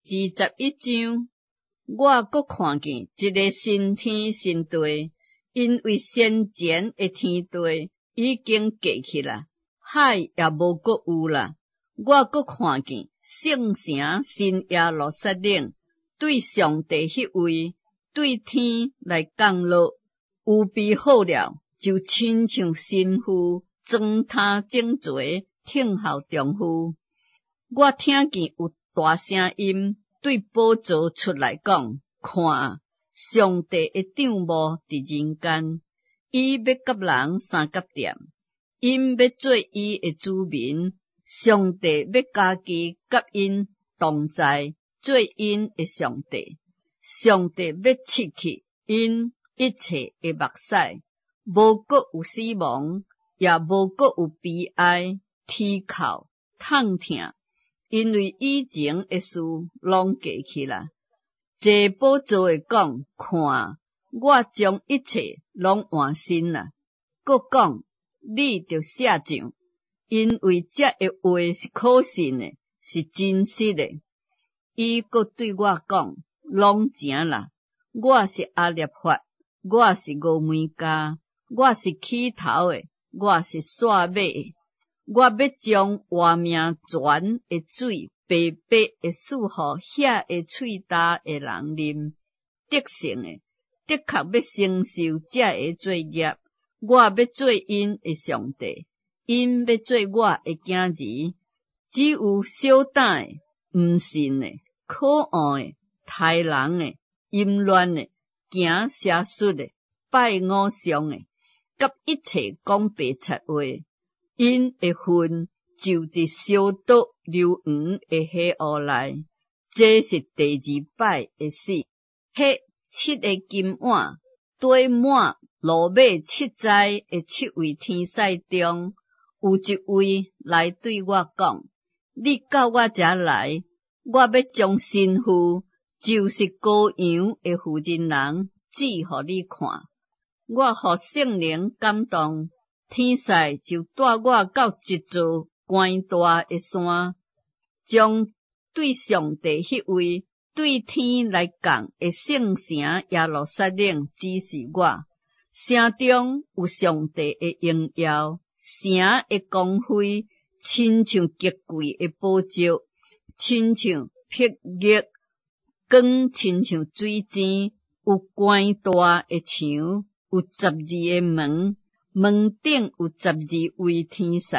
21章，我搁看见一个新天新地，因为先前的天地已经过去啦，海也无搁有啦。我搁看见圣城新耶路撒冷对上帝迄位对天来降落，有备好了，就亲像新妇装他整齐，听候丈夫。我听见有大声音对宝座出来讲：看，上帝的帐幕伫人间，伊要甲人三角店，因要做伊的子民，上帝要家己甲因同在，做因的上帝。上帝要拭去因一切的目屎，无搁有死亡，也无搁有悲哀、啼哭、痛痛，因为以前的事拢过去啦。坐宝座的讲：看，我将一切拢换新啦。搁讲，你着写上，因为这个话是可信的，是真实的。伊搁对我讲：拢正啦，我是阿列法，我是五门家，我是起头的，我是煞尾的。我要将活命泉的水白白的赐予遐个喙焦的人啉，得胜的，的确要承受这个罪孽。我要做因的上帝，因要做我的囝儿。只有小胆的、毋信的、可恶的、杀人的、淫乱的、行邪术的、拜偶像的，甲一切讲白贼话，因的魂就伫烧倒硫磺的火湖内。这是第二摆的死。迄7个金碗堆满罗马7灾的7位天使中，有一位来对我讲：你到我这来，我要将新妇，就是羔羊的妇人人，指互你看。我互圣灵感动，天使就带我到一座悬大的山，将对上帝迄位对天来讲的圣城耶路撒冷指示我。城中有上帝的荣耀，城的光辉亲像极贵的宝石，亲像碧玉，光亲像水晶，有悬大的墙，有12个门，门顶有12位天使，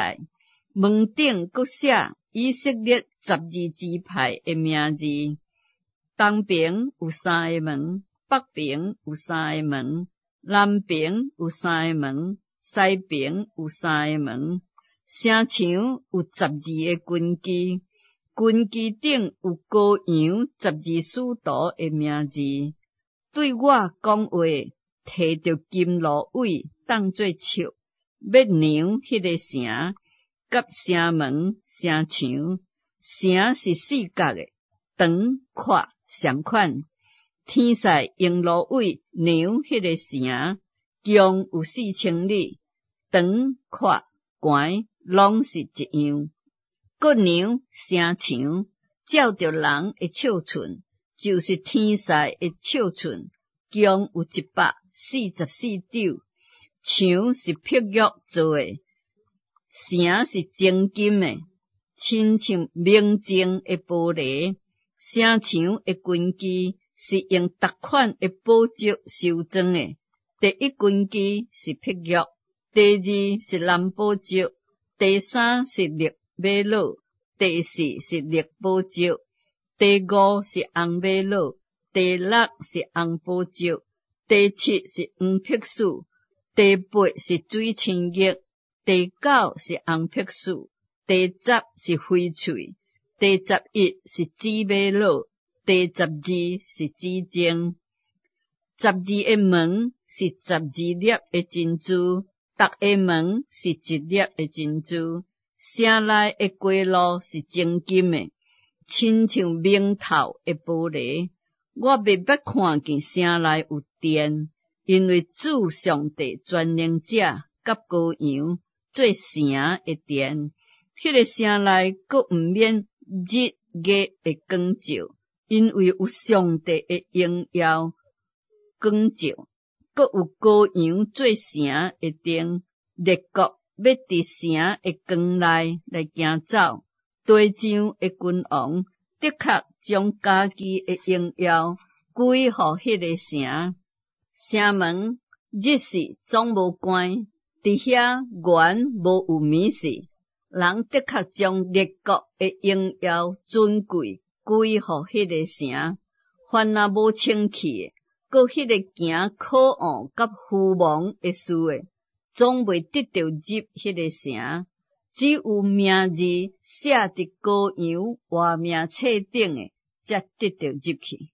门顶搁写以色列12支派的名字。东边有3个门，北边有3个门，南边有3个门，西边有3个门。城墙有12个根基，根基顶有羔羊12使徒的名字。对我讲话，摕着金芦苇当作尺，要量迄个城，甲城门、城墙。城是4角的，长宽相款。天使用芦苇量迄个城，共有4000里，长宽悬拢是一样。搁量城墙，照着人的尺寸，就是天使的尺寸，共有144肘。墙是碧玉做的，城是精金的，亲像明净的玻璃。城墙的根基是用各款的宝石修装的。第一根基是碧玉，第二是蓝宝石，第三是绿玛瑙，第四是绿宝石，第5是红玛瑙，第6是红宝石，第7是黄碧树，第8是水青玉，第9是红碧树，第10是翡翠，第11是紫玛瑙，第12是紫晶。12个门是12粒的珍珠，逐个门是1粒的珍珠。城内的街路是精金的，亲像明透的玻璃。我未捌看见城内有电，因为主上帝全能者甲羔羊做城的电。迄个城内阁毋免日月的光照，因为有上帝的荣耀光照，阁有羔羊做城的灯，列国要伫城的光内来行走，地上的君王的确将家己的荣耀归互迄个城。城门日时总无关，伫遐原无有暝时，人的确将列国的荣耀尊贵归互迄个城。凡若无清气的，搁迄个行可恶甲虚妄的事的，总袂得到入迄个城。只有名字写伫羔羊活命册顶的，才得到入去。